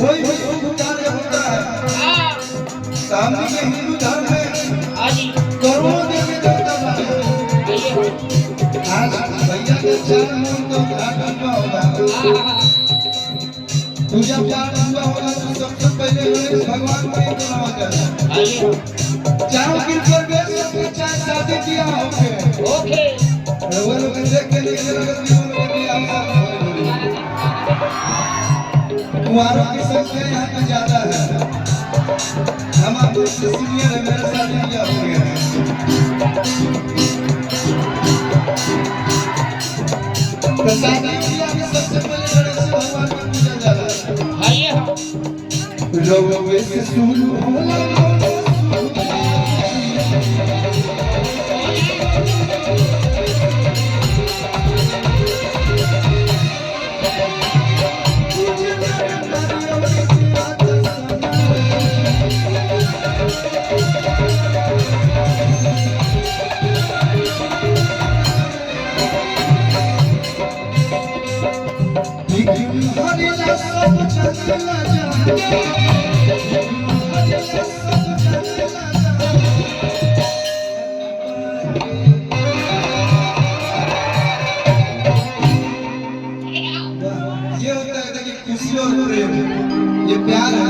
कोई भी शुभ कार्य होता है सामने के हिंदू धर्म में करोड़ों देवी देवता माने। आज भैया के चार मूल का उद्घाटन होगा, पूजा पाठ हुआ होगा तो सबसे पहले गणेश भगवान को ही बुलावा जाता है। चारों कृपा के सबके चाहे शादी किया ओके वो लोग देख के नहीं लगा कि वो लोग भी आप सब कुंवारों की संख्या यहाँ पे ज्यादा है। हम आपसे सीनियर है, मेरे साथ किया हो गया है। तो शादी किया कि सबसे पहले गणेश भगवान की पूजा ज्यादा है। रवि से शुरू होला ये प्यार है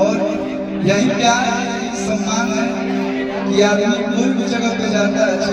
और यही प्यार है, यही सम्मान है कि आदमी कोई भी जगह पे जाता है।